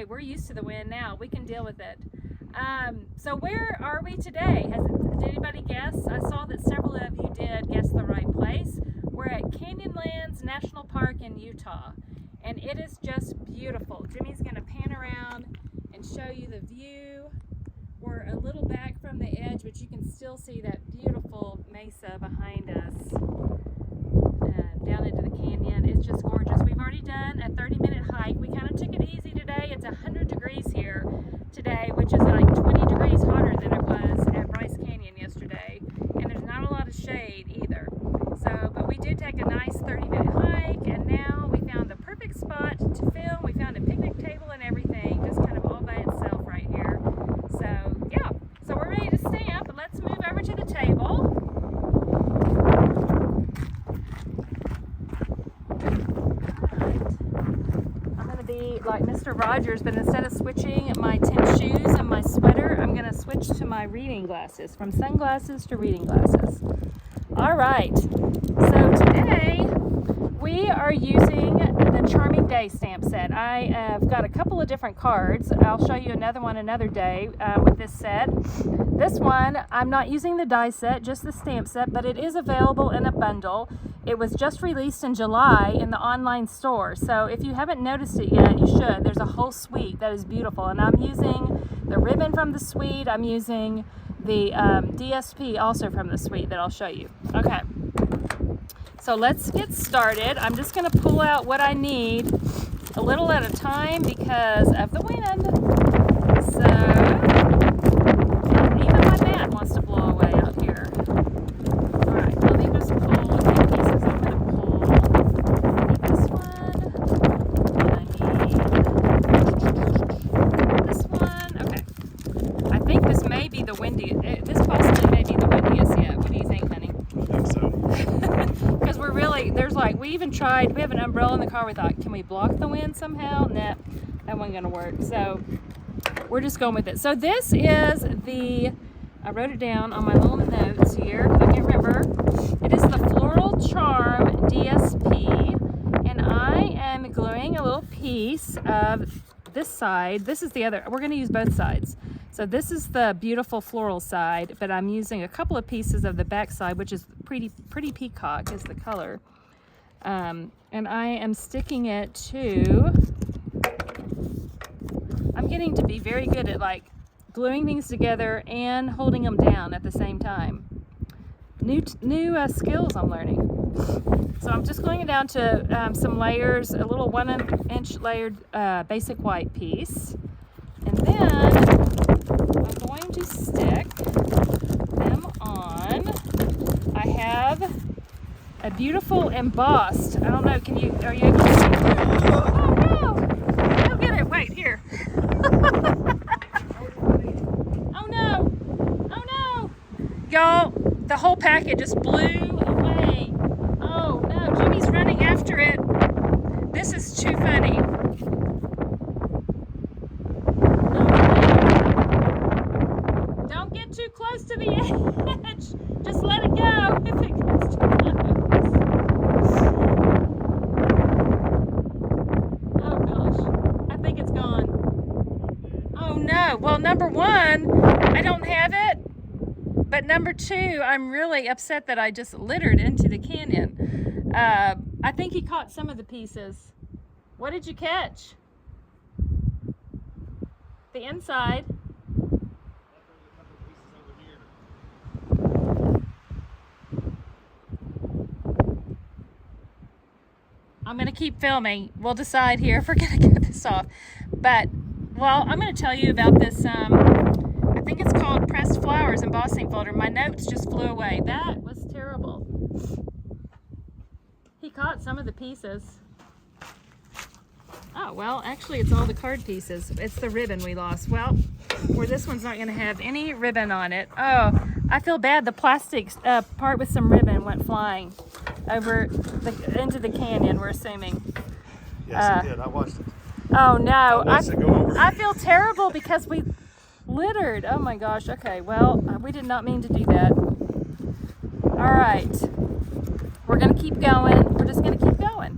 okay. We're used to the wind now. We can deal with it. So where are we today? Did anybody guess? I saw that several of you did guess the right place. We're at Canyonlands National Park in Utah, and it is just beautiful. Jimmy's going to pan around and show you the view. We're a little back from the edge, but you can still see that beautiful mesa behind us down into the canyon. It's just gorgeous. We've already done a 30-minute hike. We kind of took it easy today. It's 100 degrees here today, which is like 20 degrees hotter than it was at Bryce Canyon yesterday, and there's not a lot of shade either. So, but we did take a nice 30-minute hike, and now we found the perfect spot to film. We found a picnic table and everything, just kind of all by itself right here. So yeah, so we're ready to stamp. Let's move over to the table. Like Mr. Rogers, but instead of switching my tennis shoes and my sweater, I'm going to switch to my reading glasses, from sunglasses to reading glasses. All right, so today we are using the Charming Day stamp set. I have got a couple of different cards. I'll show you another one another day with this set. This one, I'm not using the die set, just the stamp set, but it is available in a bundle. It was just released in July in the online store, so if you haven't noticed it yet, you should. There's a whole suite that is beautiful, and I'm using the ribbon from the suite. I'm using the DSP also from the suite that I'll show you. Okay, so let's get started. I'm just going to pull out what I need a little at a time because of the wind. So even my mat wants to blow away out here. All right, let me just pull the pieces I'm going to pull. I need this one, and I need this one. Okay, I think this may be the windiest. This possibly may be the windiest yet. What do you think, honey? I think so. Because we're really, there's like, we even tried, we have an umbrella in the car. We thought, can we block the wind somehow? Nah, that wasn't going to work. So we're just going with it. So this is the, I wrote it down on my little notes here because I can't remember. It is the Floral Charm DSP, and I am gluing a little piece of this side. This is the other, we're going to use both sides. So this is the beautiful floral side, but I'm using a couple of pieces of the back side, which is pretty peacock is the color. And I am sticking it to, I'm getting to be very good at like gluing things together and holding them down at the same time. New skills I'm learning. So I'm just gluing it down to some layers, a little 1-inch layered basic white piece. And then I'm going to stick them on. I have a beautiful embossed, I don't know, are you able to see? Oh no! Go get it, wait, here. Oh no! Oh no! Y'all, the whole packet just blew away. Oh no, Jimmy's running after it. This is too funny. Don't get too close to the edge. Just let it go if it gets too close. Oh gosh, I think it's gone. Oh no, well number one, I don't have it. But number two, I'm really upset that I just littered into the canyon. I think he caught some of the pieces. What did you catch? The inside. I'm going to keep filming. We'll decide here if we're going to get this off. But, well, I'm going to tell you about this, I think it's called Pressed Flowers embossing folder. My notes just flew away. That was terrible. He caught some of the pieces. Oh, well, actually it's all the card pieces. It's the ribbon we lost. Well, where this one's not going to have any ribbon on it. Oh, I feel bad. The plastic part with some ribbon went flying over into the canyon, we're assuming. Yes, it did. I watched it. Oh, no. I watched it go over. I feel terrible because we littered. Oh, my gosh. Okay, well, we did not mean to do that. All right. We're going to keep going. We're just going to keep going.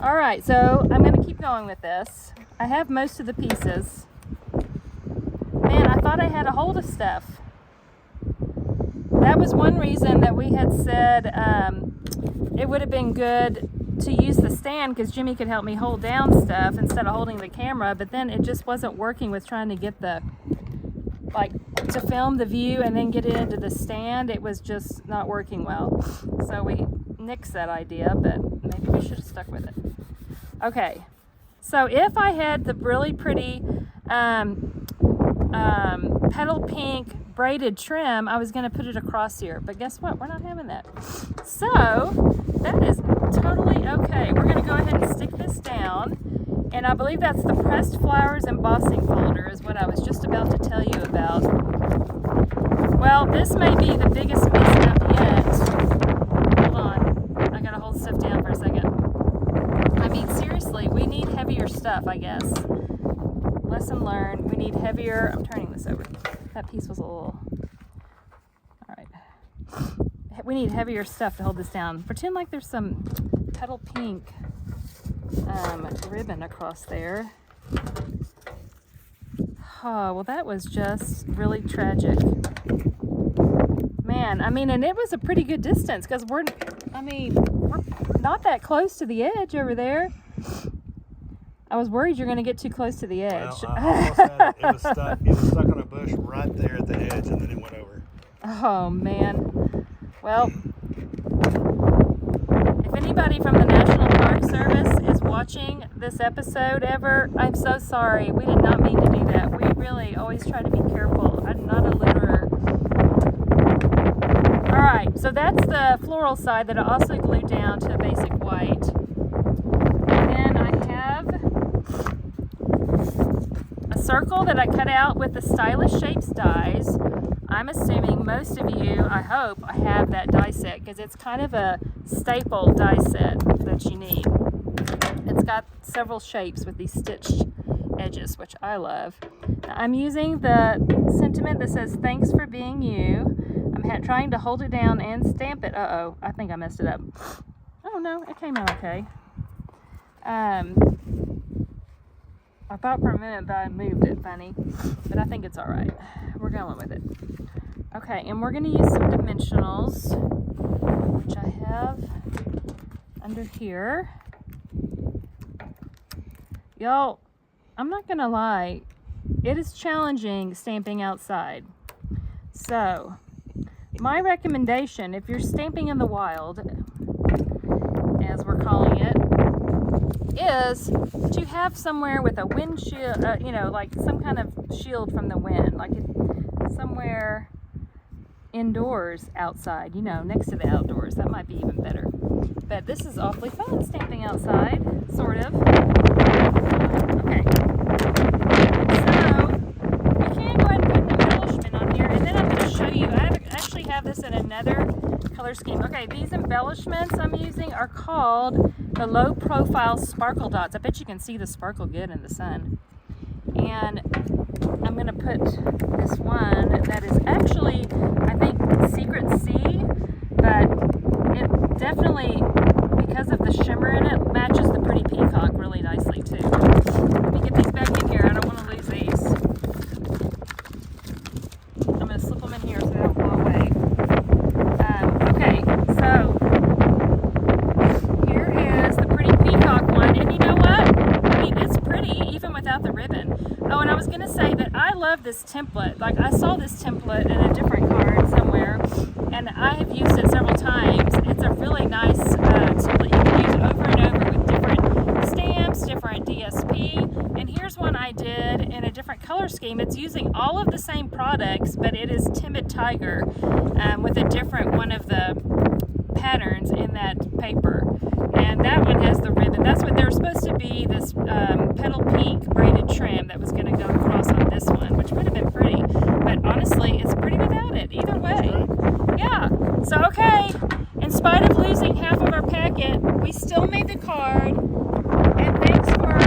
All right, so I'm going to keep going with this. I have most of the pieces. Man, I thought I had a hold of stuff. That was one reason that we had said it would have been good to use the stand, because Jimmy could help me hold down stuff instead of holding the camera, but then it just wasn't working with trying to get the, like, to film the view and then get it into the stand. It was just not working well. So we nixed that idea, but maybe we should have stuck with it. Okay, so if I had the really pretty petal pink braided trim, I was going to put it across here, but guess what? We're not having that. So that is totally okay. We're going to go ahead and stick this down, and I believe that's the pressed flowers embossing folder is what I was just about to tell you about. Well, this may be the biggest mishap yet. Hold on, I got to hold stuff down for a second. I mean, seriously, we need heavier stuff, I guess. Lesson learned. We need heavier. I'm turning this over. That piece was a little. All right. We need heavier stuff to hold this down. Pretend like there's some petal pink ribbon across there. Oh, well, that was just really tragic. Man, I mean, and it was a pretty good distance because we're not that close to the edge over there. I was worried you're going to get too close to the edge. Well, I almost had it. It was stuck. It was stuck on a bush right there at the edge, and then it went over. Oh, man. Well, if anybody from the National Park Service is watching this episode ever, I'm so sorry. We did not mean to do that. We really always try to be careful. I'm not a litterer. All right, so that's the floral side that I also glued down to a basic white. And then I have a circle that I cut out with the Stylish Shapes dies. I'm assuming most of you, I hope, have that die set because it's kind of a staple die set that you need. It's got several shapes with these stitched edges, which I love. Now, I'm using the sentiment that says, "Thanks for being you." I'm trying to hold it down and stamp it. Uh-oh, I think I messed it up. Oh no, it came out okay. I thought for a minute that I moved it funny, but I think it's all right. We're going with it. Okay, and we're going to use some dimensionals, which I have under here. Y'all, I'm not going to lie, it is challenging stamping outside. So, my recommendation, if you're stamping in the wild, as we're calling it, is to have somewhere with a windshield, like some kind of shield from the wind, like somewhere indoors outside, next to the outdoors. That might be even better. But this is awfully fun, stamping outside, sort of. Okay. So, we can go ahead and put an embellishment on here, and then I'm going to show you, I actually have this in another color scheme. Okay, these embellishments I'm using are called the low profile sparkle dots. I bet you can see the sparkle good in the sun. And I'm going to put this one that is actually, I think, Secret Sea, but it definitely, because of the shimmer in it, matches the pretty peacock really nicely too. Let me get these back in here. I don't want to lose these. I'm going to slip them in here so they don't fall away. Okay, so here is the pretty peacock one, and you know what? I mean, it's pretty even without the ribbon. Oh, and I was going to say that I love this template. Like, I saw this template in a different card somewhere, and I have used it several times. It's a really nice template you can use over and over with different stamps, different DSP. And here's one I did in a different color scheme. It's using all of the same products, but it is Timid Tiger with a different one of the patterns in that paper. And that one has the ribbon. That's what there's supposed to be, this petal pink braided trim that was going to go across on this one, which would have been pretty. But honestly, it's pretty without it, either way. Yeah. So, okay, in spite of losing half of our packet, we still made the card. And thanks for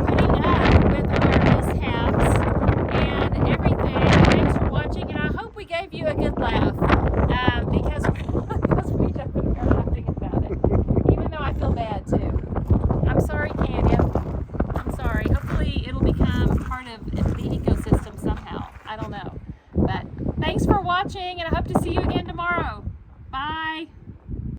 putting up with our mishaps and everything. Thanks for watching, and I hope we gave you a good laugh because we definitely are laughing about it, even though I feel bad too. I'm sorry, Canyon. I'm sorry. Hopefully watching, and I hope to see you again tomorrow. Bye.